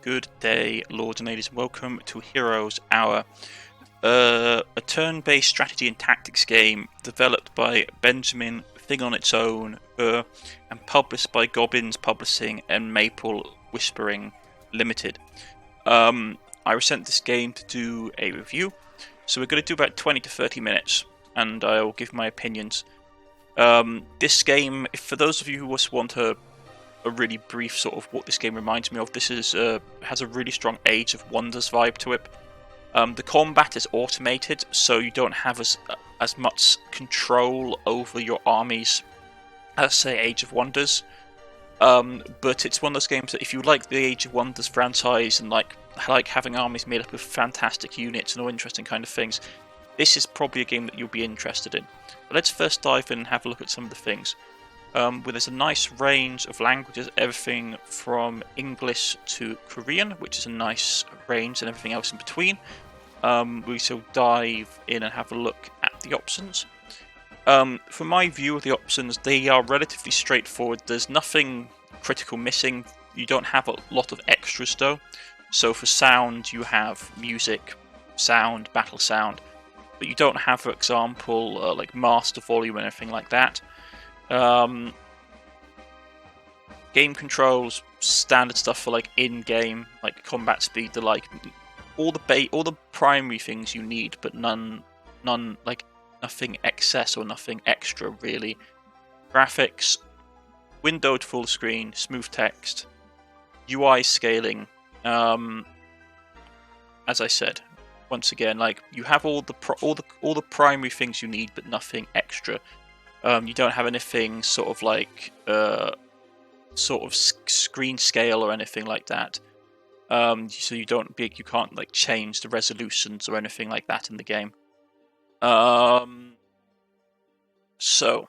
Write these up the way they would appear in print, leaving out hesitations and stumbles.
Good day, lords and ladies, and welcome to Heroes Hour, a turn-based strategy and tactics game developed by Benjamin Thing on its own, and published by Gobbins Publishing and Maple Whispering Limited. I was sent this game to do a review, so we're going to do about 20 to 30 minutes, and I'll give my opinions. This game, for those of you who just want a really brief sort of what this game reminds me of, this is has a really strong Age of Wonders vibe to it. The combat is automated, so you don't have as much control over your armies as, say, Age of Wonders. But it's one of those games that if you like the Age of Wonders franchise and like having armies made up of fantastic units and all interesting kind of things, this is probably a game that you'll be interested in. But let's first dive in and have a look at some of the things. Where there's a nice range of languages, everything from English to Korean, which is a nice range, and everything else in between. We shall dive in and have a look at the options. From my view of the options, they are relatively straightforward. There's nothing critical missing. You don't have a lot of extras though. So for sound, you have music, sound, battle sound, but you don't have, for example, like master volume and anything like that. Game controls, standard stuff for like in-game, like combat speed, the like all the primary things you need, but none like nothing excess or nothing extra really. Graphics, windowed full screen, smooth text, UI scaling. As I said, once again, like you have all the primary things you need, but nothing extra. You don't have anything sort of like screen scale or anything like that. So you can't like change the resolutions or anything like that in the game. So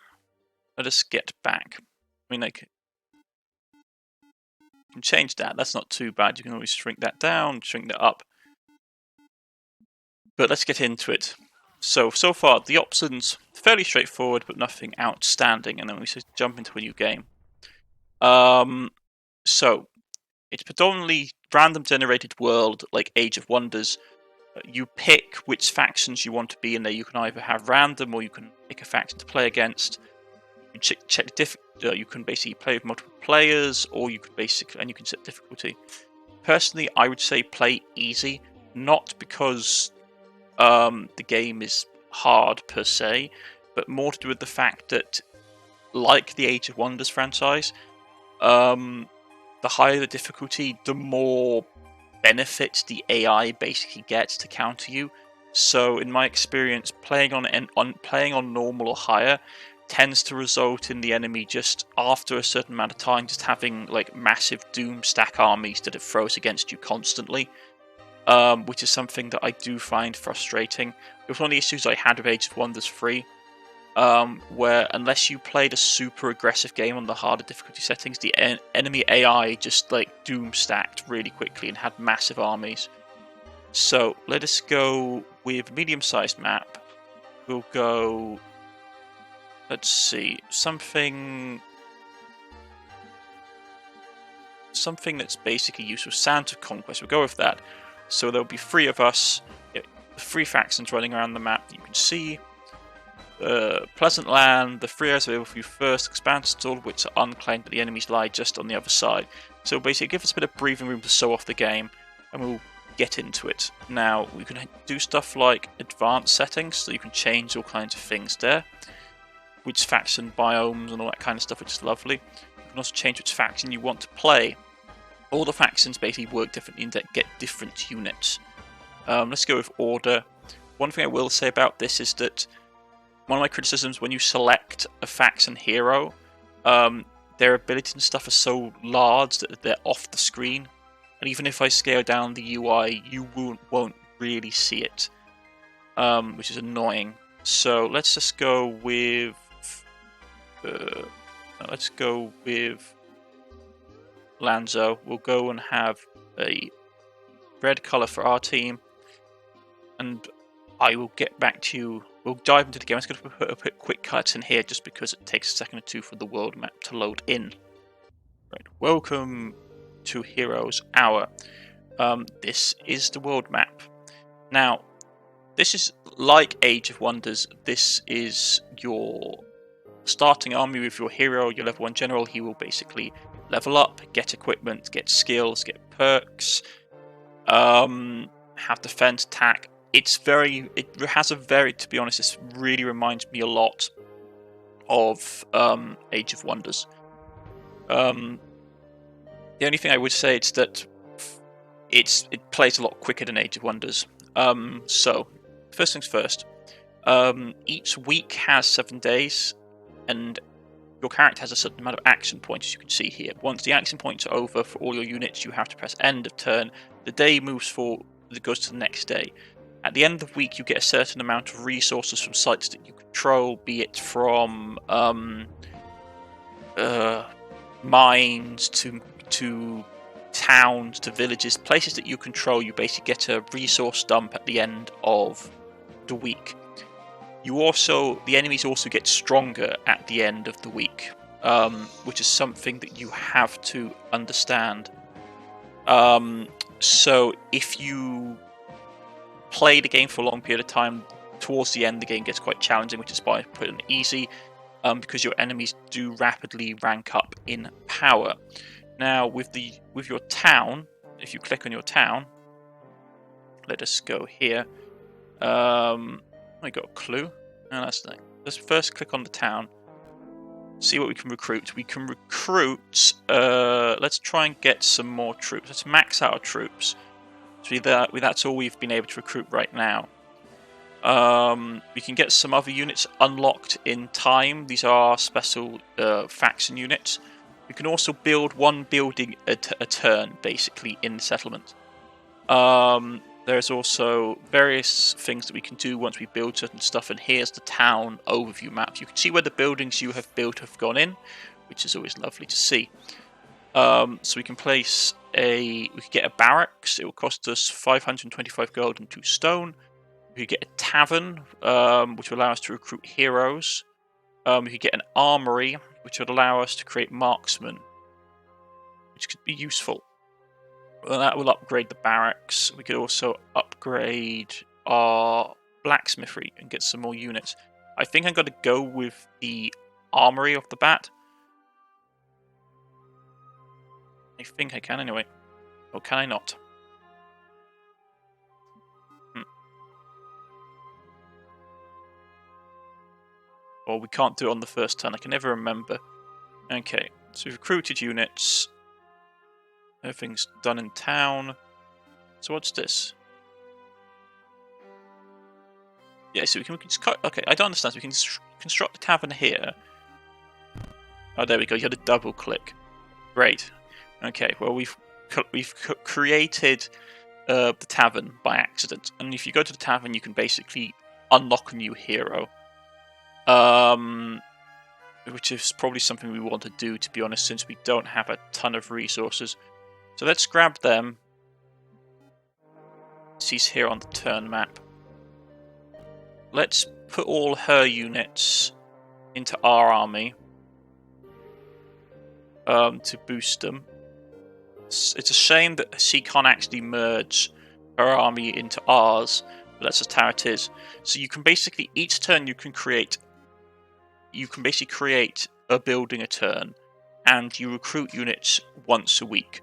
let us get back. I mean, like you can change that. That's not too bad. You can always shrink that down, shrink that up. But let's get into it. So far, the options fairly straightforward, but nothing outstanding, and then we just jump into a new game. So it's predominantly random generated world, like Age of Wonders. You pick which factions you want to be in there. You can either have random, or you can pick a faction to play against. You can check you can basically play with multiple players, or you can set difficulty. Personally, I would say play easy, not because the game is hard per se, but more to do with the fact that, like the Age of Wonders franchise, the higher the difficulty, the more benefits the AI basically gets to counter you. So, in my experience, playing on normal or higher tends to result in the enemy just after a certain amount of time just having like massive doom stack armies that it throws against you constantly. Which is something that I do find frustrating. It was one of the issues I had with Age of Wonders 3, where unless you played a super aggressive game on the harder difficulty settings, the enemy AI just like doom stacked really quickly and had massive armies. So let us go with medium-sized map. We'll go, let's see, something that's basically useful. Sands of Conquest. We'll go with that. So there'll be 3 of us, 3 factions running around the map that you can see. Pleasant Land, the 3 areas available for you first, expansions, all of which are unclaimed, but the enemies lie just on the other side. So basically give us a bit of breathing room to sew off the game, and we'll get into it. Now, we can do stuff like advanced settings, so you can change all kinds of things there. Which faction, biomes, and all that kind of stuff, which is lovely. You can also change which faction you want to play. All the factions basically work differently and get different units. Let's go with order. One thing I will say about this is that one of my criticisms when you select a faction hero, their abilities and stuff are so large that they're off the screen. And even if I scale down the UI, you won't really see it, which is annoying. So let's just go with... Lanzo. We'll go and have a red colour for our team, and I will get back to you. We'll dive into the game. I'm just going to put quick cuts in here just because it takes a second or two for the world map to load in. Right, welcome to Heroes Hour. this is the world map. Now, this is like Age of Wonders. This is your starting army with your hero, your level 1 general. He will basically level up, get equipment, get skills, get perks, have defense, attack. It has a very, to be honest, this really reminds me a lot of Age of Wonders. The only thing I would say is that it plays a lot quicker than Age of Wonders. So, first things first. Each week has 7 days, and your character has a certain amount of action points, as you can see here. Once the action points are over for all your units, you have to press end of turn. The day moves forward, it goes to the next day. At the end of the week, you get a certain amount of resources from sites that you control, be it from mines to towns to villages, places that you control. You basically get a resource dump at the end of the week. The enemies also get stronger at the end of the week, which is something that you have to understand. So if you play the game for a long period of time, towards the end the game gets quite challenging, which is why I put it in easy, because your enemies do rapidly rank up in power. Now with your town, if you click on your town, let us go here. I got a clue. No, that's the thing. Let's first click on the town. See what we can recruit. We can recruit. Let's try and get some more troops. Let's max out our troops. So that's all we've been able to recruit right now. We can get some other units unlocked in time. These are special faction units. We can also build one building a turn, basically, in the settlement. There's also various things that we can do once we build certain stuff, and here's the town overview map. You can see where the buildings you have built have gone in, which is always lovely to see. So we can we could get a barracks. It will cost us 525 gold and 2 stone. We could get a tavern, which will allow us to recruit heroes. We could get an armory, which would allow us to create marksmen, which could be useful. Well, that will upgrade the barracks. We could also upgrade our blacksmithery and get some more units. I think I'm going to go with the armory off the bat. I think I can anyway. Or can I not? Or we can't do it on the first turn. I can never remember. Okay, so we've recruited units. Everything's done in town. So what's this? Yeah, so we can just cut. Okay, I don't understand. So we can construct a tavern here. Oh, there we go. You had a double click. Great. Okay, well we've created the tavern by accident, and if you go to the tavern, you can basically unlock a new hero. Which is probably something we want to do, to be honest, since we don't have a ton of resources. So let's grab them. She's here on the turn map. Let's put all her units into our army to boost them. It's a shame that she can't actually merge her army into ours, but that's just how it is. So you can basically, each turn you can basically create a building a turn, and you recruit units once a week.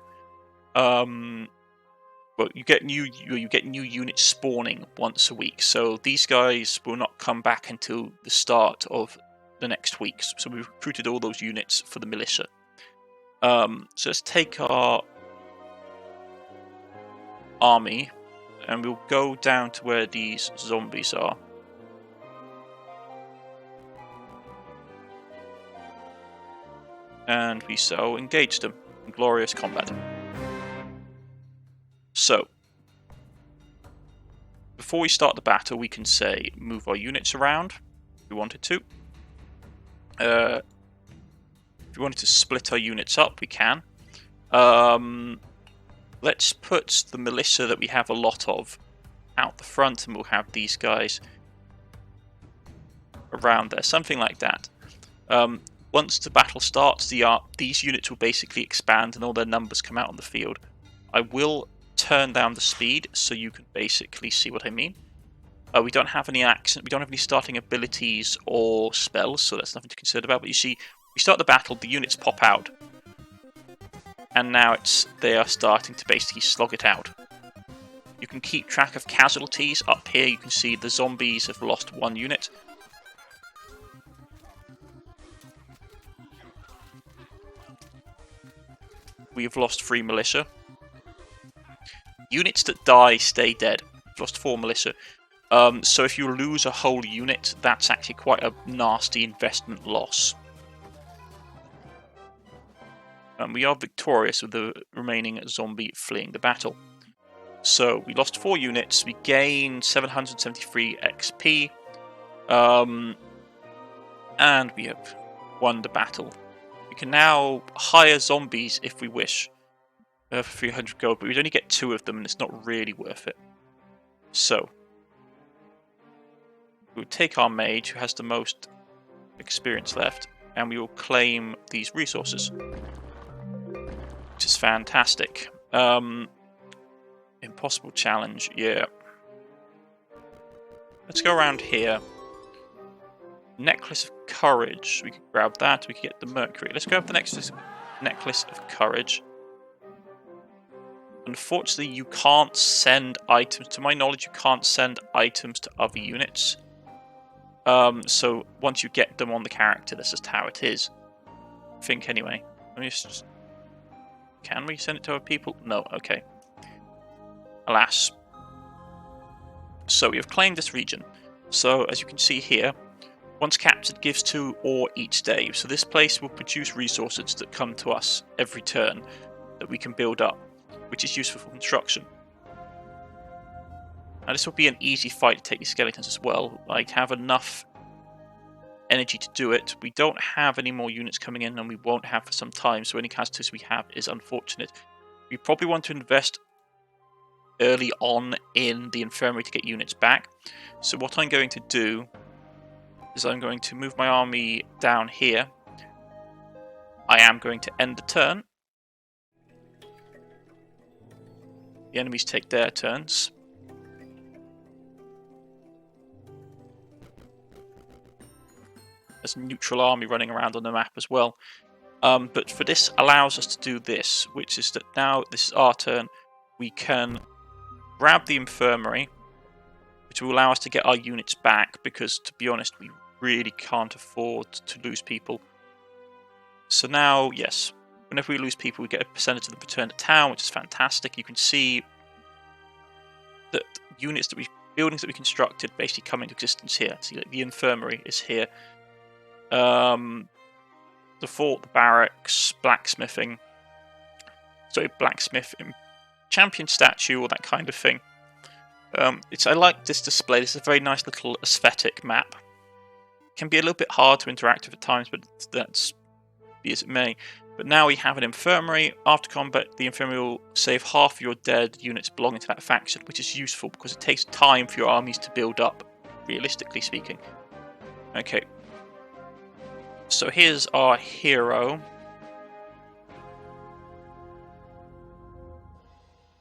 Well, you get new units spawning once a week. So these guys will not come back until the start of the next week. So we've recruited all those units for the militia. So let's take our army, and we'll go down to where these zombies are. And we so engage them in glorious combat. So, before we start the battle, we can say move our units around if we wanted to. If we wanted to split our units up, we can. Let's put the militia that we have a lot of out the front, and we'll have these guys around there, something like that. Once the battle starts, these units will basically expand and all their numbers come out on the field. I will turn down the speed so you can basically see what I mean. We don't have any accent, we don't have any starting abilities or spells, so that's nothing to consider about. But you see, we start the battle, the units pop out, and now they are starting to basically slog it out. You can keep track of casualties. Up here you can see the zombies have lost 1 unit. We have lost 3 militia. Units that die stay dead. We've lost 4 militia. So if you lose a whole unit, that's actually quite a nasty investment loss. We are victorious with the remaining zombie fleeing the battle. So we lost 4 units, we gained 773 XP, and we have won the battle. We can now hire zombies if we wish for 300 gold, but we'd only get 2 of them and it's not really worth it. So we will take our mage, who has the most experience left, and we will claim these resources, which is fantastic. Impossible challenge, yeah. Let's go around here. Necklace of Courage, we could grab that, we could get the Mercury. Let's grab the Necklace of Courage. Unfortunately, you can't send items. To my knowledge, you can't send items to other units. So once you get them on the character, that's just how it is. I think, anyway. Let me just... Can we send it to other people? No, okay. Alas. So we have claimed this region. So as you can see here, once captured gives 2 ore each day. So this place will produce resources that come to us every turn that we can build up, which is useful for construction. Now this will be an easy fight to take these skeletons as well. I have enough energy to do it. We don't have any more units coming in, and we won't have for some time, so any casualties we have is unfortunate. We probably want to invest early on in the infirmary to get units back. So what I'm going to do is I'm going to move my army down here. I am going to end the turn. The enemies take their turns. There's a neutral army running around on the map as well. But for this allows us to do this, which is that now this is our turn. We can grab the infirmary, which will allow us to get our units back, because to be honest, we really can't afford to lose people. So now, yes, whenever we lose people, we get a percentage of them returned to town, which is fantastic. You can see that buildings that we constructed basically come into existence here. See, like the infirmary is here. The fort, the barracks, blacksmithing, champion statue, all that kind of thing. I like this display. This is a very nice little aesthetic map. It can be a little bit hard to interact with at times, but that's be as it may. But now we have an infirmary. After combat, the infirmary will save half of your dead units belonging to that faction, which is useful because it takes time for your armies to build up, realistically speaking. Okay. So here's our hero.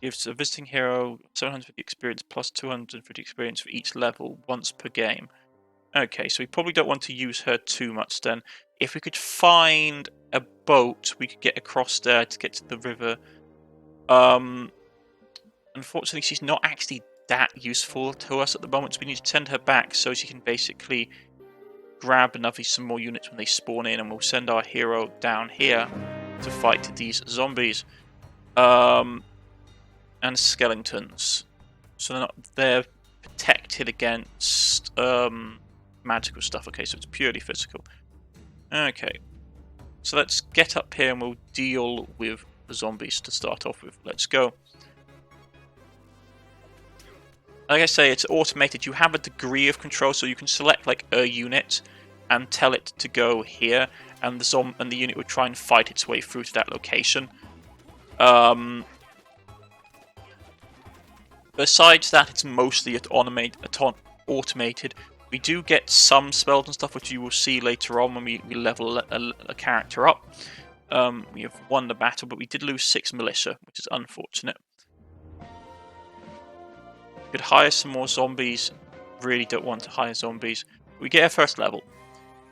Gives a visiting hero 750 experience plus 250 experience for each level once per game. Okay, so we probably don't want to use her too much then. If we could find a boat, we could get across there to get to the river. Unfortunately, she's not actually that useful to us at the moment, so we need to send her back so she can basically grab some more units when they spawn in, and we'll send our hero down here to fight these zombies. And skeletons. So they're protected against magical stuff. Okay, so it's purely physical. Okay, so let's get up here and we'll deal with the zombies to start off with. Let's go. Like I say, it's automated. You have a degree of control, so you can select like a unit and tell it to go here, and the unit would try and fight its way through to that location. Besides that, it's mostly automated. We do get some spells and stuff, which you will see later on when we level a character up. We have won the battle, but we did lose 6 militia, which is unfortunate. could hire some more zombies. Really don't want to hire zombies. We get our first level.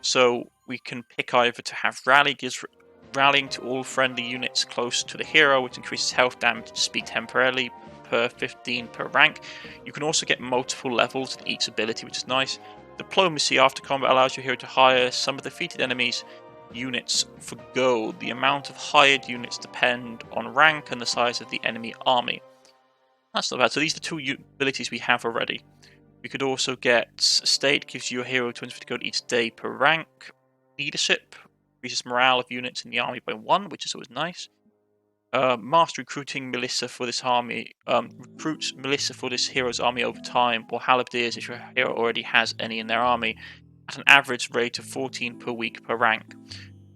So we can pick either to have rally, gives rallying to all friendly units close to the hero, which increases health damage and speed temporarily per 15 per rank. You can also get multiple levels in each ability, which is nice. Diplomacy after combat allows your hero to hire some of the defeated enemies' units for gold. The amount of hired units depend on rank and the size of the enemy army. That's not bad. So these are the two abilities we have already. We could also get State, gives you a hero 250 gold each day per rank. Leadership increases morale of units in the army by 1, which is always nice. Master recruiting militia for this army. Recruits militia for this hero's army over time, or halberdiers if your hero already has any in their army, at an average rate of 14 per week per rank.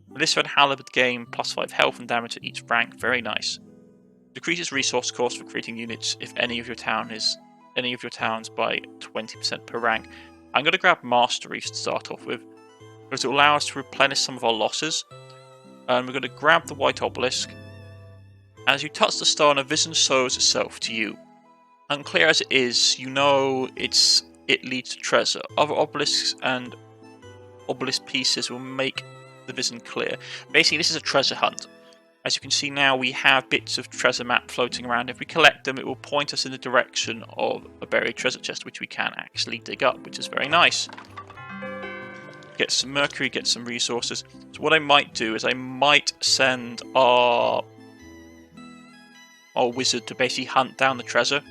Militia and halberd gain plus 5 health and damage at each rank. Very nice. Decreases resource cost for creating units if any of your towns by 20% per rank. I'm going to grab Mastery to start off with, because it will allow us to replenish some of our losses. And we're going to grab the white obelisk. As you touch the stone, a vision shows itself to you. Unclear as it is, you know it leads to treasure. Other obelisks and obelisk pieces will make the vision clear. Basically, this is a treasure hunt. As you can see now, we have bits of treasure map floating around. If we collect them, it will point us in the direction of a buried treasure chest, which we can actually dig up, which is very nice. Get some mercury, get some resources. So what I might do is I might send our wizard to basically hunt down the treasure.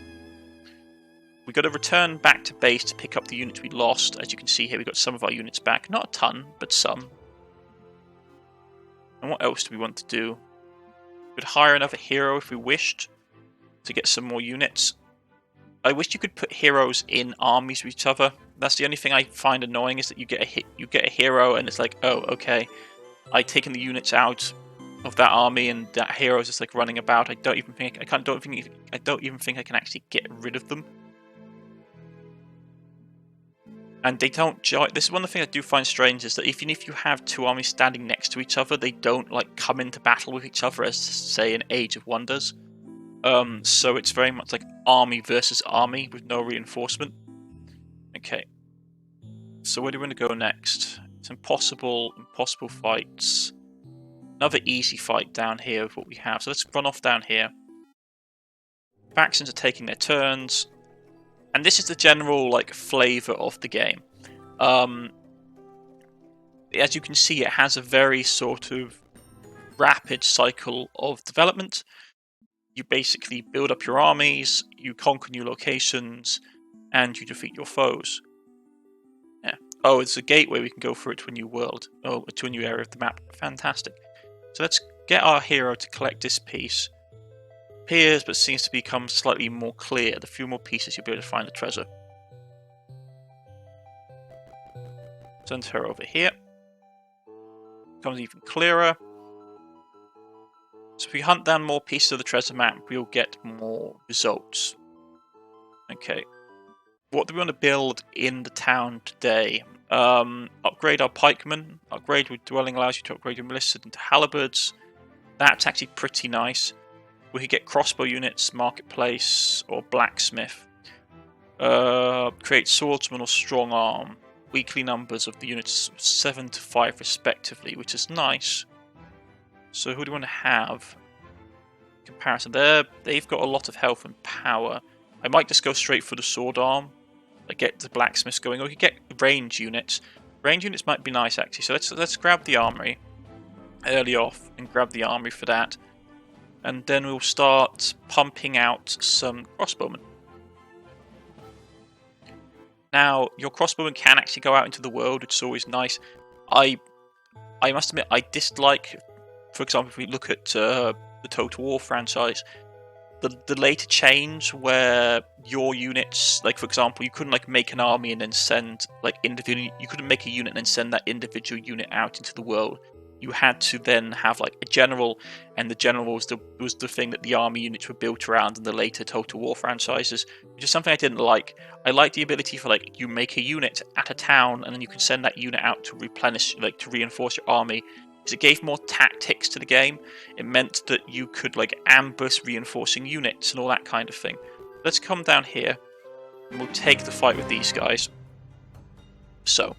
We've got to return back to base to pick up the units we lost. As you can see here, we've got some of our units back. Not a ton, but some. And what else do we want to do? We could hire another hero if we wished to get some more units. I wish you could put heroes in armies with each other. That's the only thing I find annoying, is that you get a hero and it's like, oh, okay, I've taken the units out of that army and that hero is just like running about. I don't even think I can actually get rid of them. And they don't join. This is one of the things I do find strange, is that even if you have two armies standing next to each other, they don't like come into battle with each other as, say, in Age of Wonders. So it's very much like army versus army with no reinforcement. Okay. So where do we want to go next? It's impossible fights. Another easy fight down here with what we have. So let's run off down here. Factions are taking their turns. And this is the general like flavour of the game. As you can see, it has a very sort of rapid cycle of development. You basically build up your armies, you conquer new locations, and you defeat your foes. Yeah. Oh, it's a gateway. We can go through it to a new world. Oh, to a new area of the map. Fantastic. So let's get our hero to collect this piece. Appears, but seems to become slightly more clear. The few more pieces, you'll be able to find the treasure. Send her over here. Becomes even clearer. So if we hunt down more pieces of the treasure map, we'll get more results. Okay. What do we want to build in the town today? Upgrade our pikemen. Upgrade with dwelling allows you to upgrade your militia into halberds. That's actually pretty nice. We could get crossbow units, marketplace, or blacksmith. Create swordsman or strong arm. Weekly numbers of the units 7 to 5 respectively, which is nice. So who do we want to have? Comparison there, they've got a lot of health and power. I might just go straight for the sword arm. Like get the blacksmiths going, or we could get range units. Range units might be nice actually. So let's grab the armory early off and grab the armory for that. And then we'll start pumping out some crossbowmen. Now, your crossbowmen can actually go out into the world, which is always nice. I must admit, I dislike, for example, if we look at the Total War franchise, the later change where your units, like for example, you couldn't like make an army and then send like individual. You couldn't make a unit and then send that individual unit out into the world. You had to then have like a general, and the general was the thing that the army units were built around in the later Total War franchises, which is something I didn't like. I liked the ability for like you make a unit at a town and then you can send that unit out to replenish, like to reinforce your army. Because it gave more tactics to the game. It meant that you could like ambush reinforcing units and all that kind of thing. Let's come down here. and we'll take the fight with these guys. So,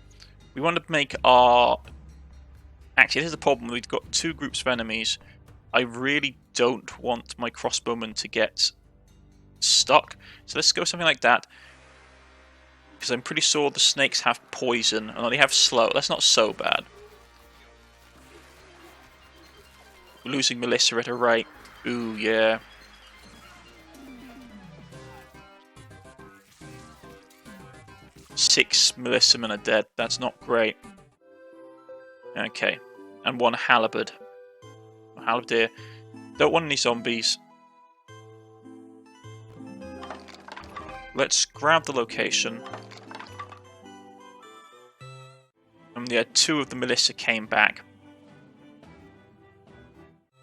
we want to make our... Actually, this is the problem. We've got two groups of enemies. I really don't want my crossbowmen to get stuck. So let's go something like that. Because I'm pretty sure the snakes have poison, and they have slow. That's not so bad. We're losing Melissa at a rate. Ooh, yeah. Six Melissa men are dead. That's not great. Okay. And one halberd. Halberdier. Don't want any zombies. Let's grab the location. And yeah, two of the Melissa came back.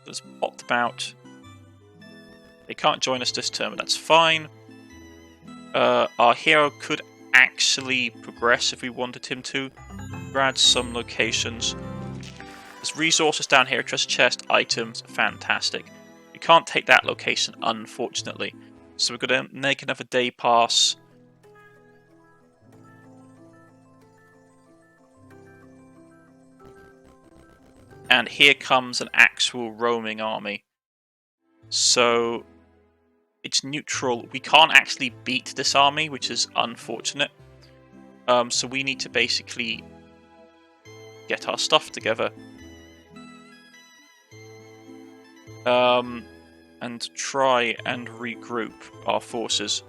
Let's pop them out. They can't join us this turn, but that's fine. Our hero could actually progress if we wanted him to. Grab some locations. There's resources down here, treasure chest, items, fantastic. We can't take that location, unfortunately. So we're going to make another day pass. And here comes an actual roaming army. So it's neutral. We can't actually beat this army, which is unfortunate. So we need to basically get our stuff together. And try and regroup our forces.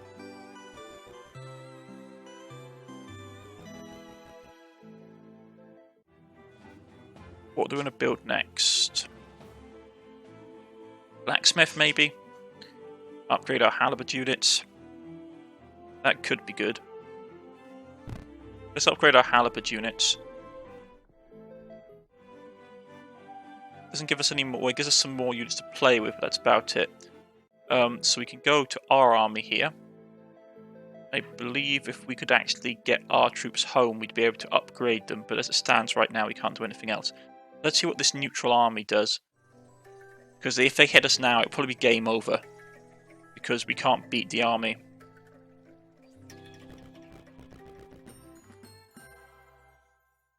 What do we want to build next? Blacksmith, maybe? Upgrade our halberd units. That could be good. Let's upgrade our halberd units. Doesn't give us any more. It gives us some more units to play with, but that's about it. So we can go to our army here. I believe if we could actually get our troops home, we'd be able to upgrade them, but as it stands right now, we can't do anything else. Let's see what this neutral army does. Because if they hit us now, it'll probably be game over. Because we can't beat the army.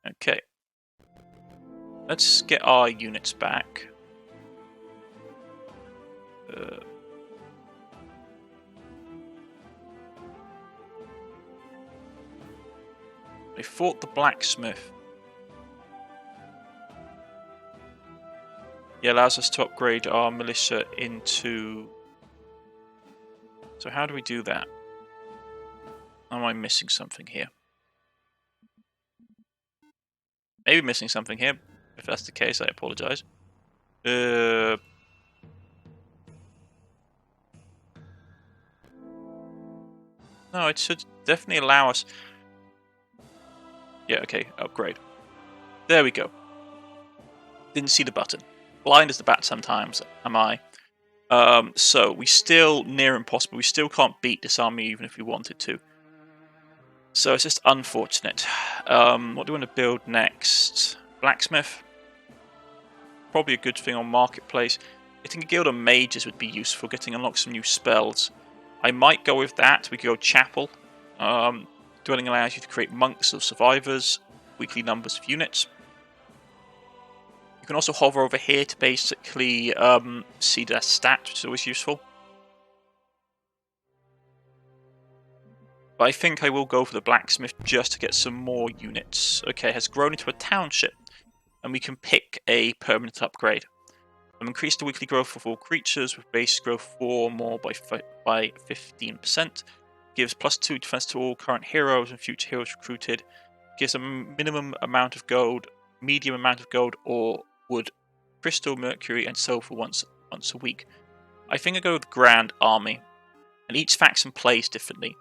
Okay. Let's get our units back. They fought the blacksmith. Yeah, allows us to upgrade our militia into... So how do we do that? Am I missing something here? Maybe missing something here. If that's the case, I apologise. No, it should definitely allow us... Yeah, okay, upgrade. There we go. Didn't see the button. Blind as the bat sometimes, am I? So, we still near impossible. We still can't beat this army even if we wanted to. So it's just unfortunate. What do we want to build next? Blacksmith? Probably a good thing on Marketplace. I think a guild of mages would be useful, getting unlock some new spells. I might go with that. We could go Chapel. Dwelling allows you to create monks or survivors, weekly numbers of units. You can also hover over here to basically see their stat, which is always useful. But I think I will go for the blacksmith just to get some more units. Okay, it has grown into a township, and we can pick a permanent upgrade. Increase the weekly growth of all creatures with base growth 4 more by 15%. Gives +2 defense to all current heroes and future heroes recruited. Gives a minimum amount of gold, medium amount of gold, or wood, crystal, mercury, and silver once a week. I think I go with Grand Army, and each faction plays differently.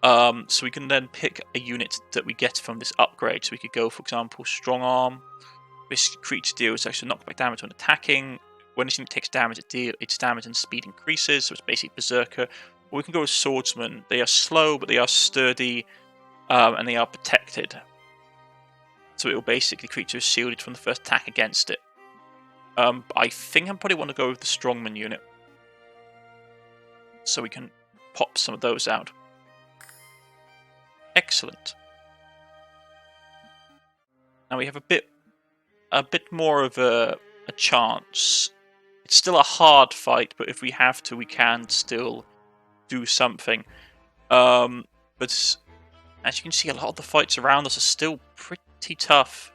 So we can then pick a unit that we get from this upgrade. So we could go, for example, Strong Arm. This creature deals extra knockback damage when attacking. When this unit takes damage, its damage and speed increases. So it's basically Berserker. Or we can go with Swordsman. They are slow, but they are sturdy, and they are protected. So it will basically creature is shielded from the first attack against it. I think I probably want to go with the Strongman unit. So we can pop some of those out. Excellent. Now we have a bit more of a chance. It's still a hard fight, but if we have to, we can still do something. But as you can see, a lot of the fights around us are still pretty tough.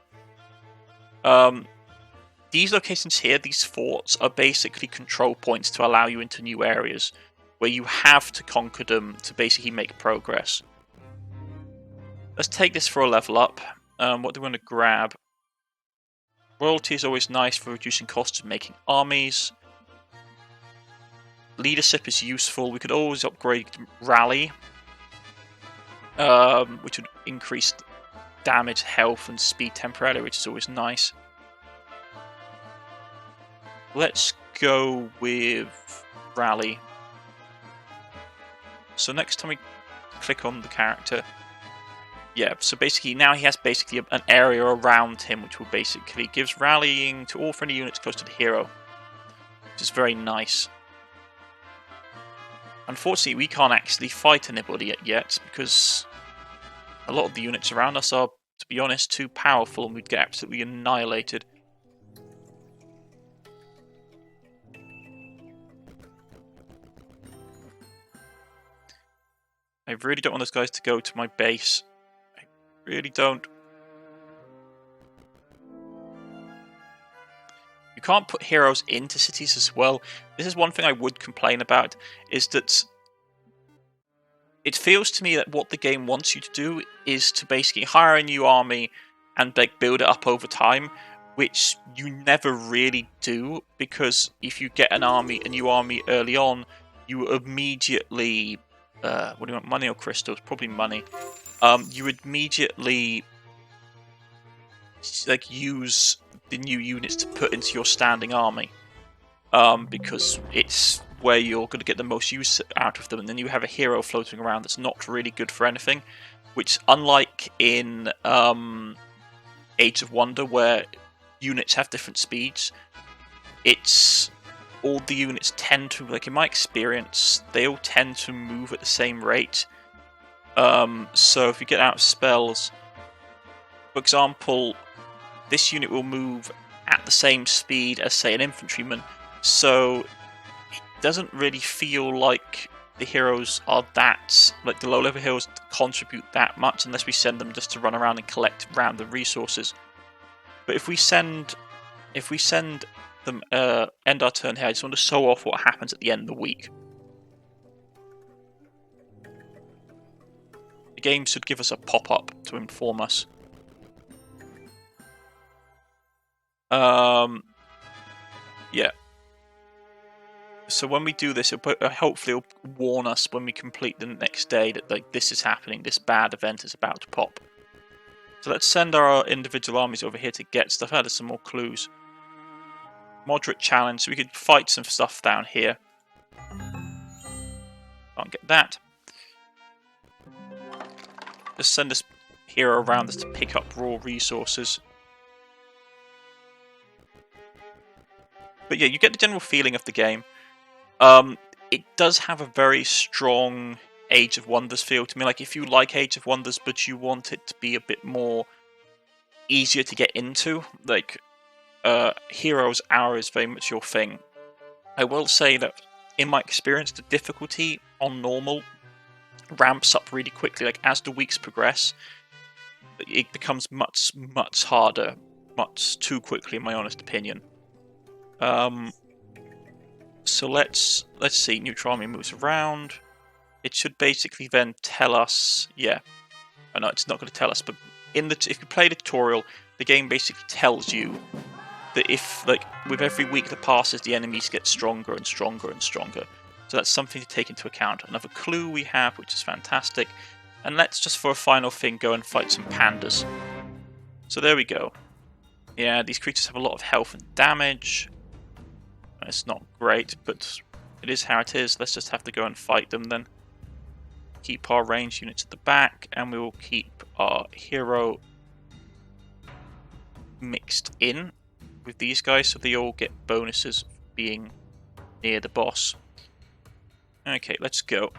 These locations here, these forts, are basically control points to allow you into new areas, where you have to conquer them to basically make progress. Let's take this for a level up. What do we want to grab? Royalty is always nice for reducing costs of making armies. Leadership is useful. We could always upgrade Rally, which would increase damage, health, and speed temporarily, which is always nice. Let's go with Rally. So next time we click on the character, yeah, so basically now he has basically an area around him which will basically gives rallying to all friendly units close to the hero, which is very nice. Unfortunately, we can't actually fight anybody yet because a lot of the units around us are, to be honest, too powerful and we'd get absolutely annihilated. I really don't want those guys to go to my base. I really don't. You can't put heroes into cities as well. This is one thing I would complain about, is that it feels to me that what the game wants you to do is to basically hire a new army and like build it up over time, which you never really do, because if you get a new army early on, you immediately what do you want, money or crystals? Probably money. You would immediately like use the new units to put into your standing army, because it's where you're going to get the most use out of them, and then you have a hero floating around that's not really good for anything, which, unlike in Age of Wonder, where units have different speeds, it's all the units tend to, like in my experience, they all tend to move at the same rate. So if you get out of spells, for example, this unit will move at the same speed as, say, an infantryman, so it doesn't really feel like the heroes are that, like the low-level heroes contribute that much unless we send them just to run around and collect random resources. But if we send them end our turn here, I just want to show off what happens at the end of the week. The game should give us a pop-up to inform us. Yeah. So when we do this, hopefully it'll warn us when we complete the next day that like this is happening, this bad event is about to pop. So let's send our individual armies over here to get stuff. There's some more clues. Moderate challenge, so we could fight some stuff down here. Can't get that. Just send this hero around us to pick up raw resources. But yeah, you get the general feeling of the game. It does have a very strong Age of Wonders feel to me. Like, if you like Age of Wonders, but you want it to be a bit more easier to get into, like, Heroes Hour is very much your thing. I will say that, in my experience, the difficulty on normal ramps up really quickly. Like, as the weeks progress, it becomes much, much harder, much too quickly, in my honest opinion. So let's see. Neutral army moves around. It should basically then tell us. Yeah, oh, no, it's not going to tell us. But if you play the tutorial, the game basically tells you that if, like, with every week that passes, the enemies get stronger and stronger and stronger. So that's something to take into account. Another clue we have, which is fantastic. And let's just, for a final thing, go and fight some pandas. So there we go. Yeah, these creatures have a lot of health and damage. It's not great, but it is how it is. Let's just have to go and fight them then. Keep our ranged units at the back, and we will keep our hero mixed in with these guys, so they all get bonuses for being near the boss. Okay, let's go.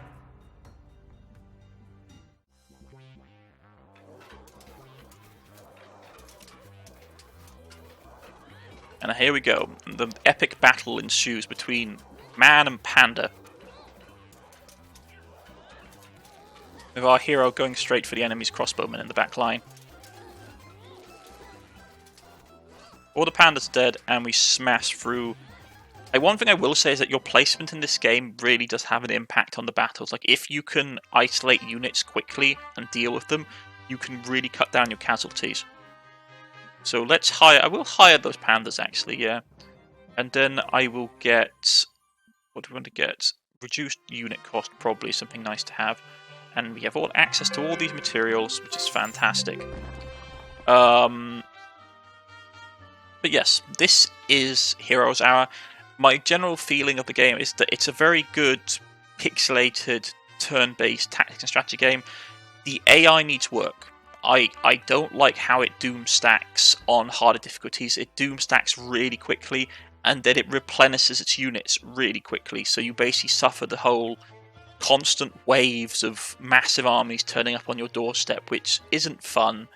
And here we go. The epic battle ensues between man and panda. With our hero going straight for the enemy's crossbowman in the back line. All the pandas are dead, and we smash through. One thing I will say is that your placement in this game really does have an impact on the battles. Like, if you can isolate units quickly and deal with them, you can really cut down your casualties. So let's hire. I will hire those pandas actually, yeah. And then I will get. What do we want to get? Reduced unit cost, probably something nice to have. And we have all access to all these materials, which is fantastic. But yes, this is Heroes Hour. My general feeling of the game is that it's a very good pixelated turn-based tactics and strategy game. The AI needs work. I don't like how it doom stacks on harder difficulties. It doom stacks really quickly, and then it replenishes its units really quickly. So you basically suffer the whole constant waves of massive armies turning up on your doorstep, which isn't fun.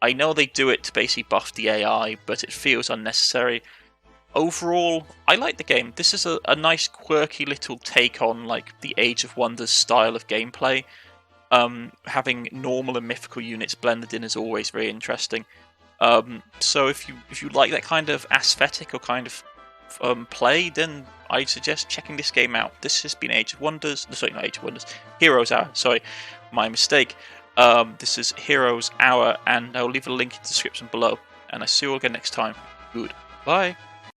I know they do it to basically buff the AI, but it feels unnecessary. Overall, I like the game. This is a nice, quirky little take on like the Age of Wonders style of gameplay. Having normal and mythical units blended in is always very interesting. So if you like that kind of aesthetic or kind of play, then I suggest checking this game out. This has been Age of Wonders. Sorry, not Age of Wonders. Heroes Hour. Sorry, my mistake. This is Heroes Hour, and I'll leave a link in the description below. And I see you all again next time. Goodbye.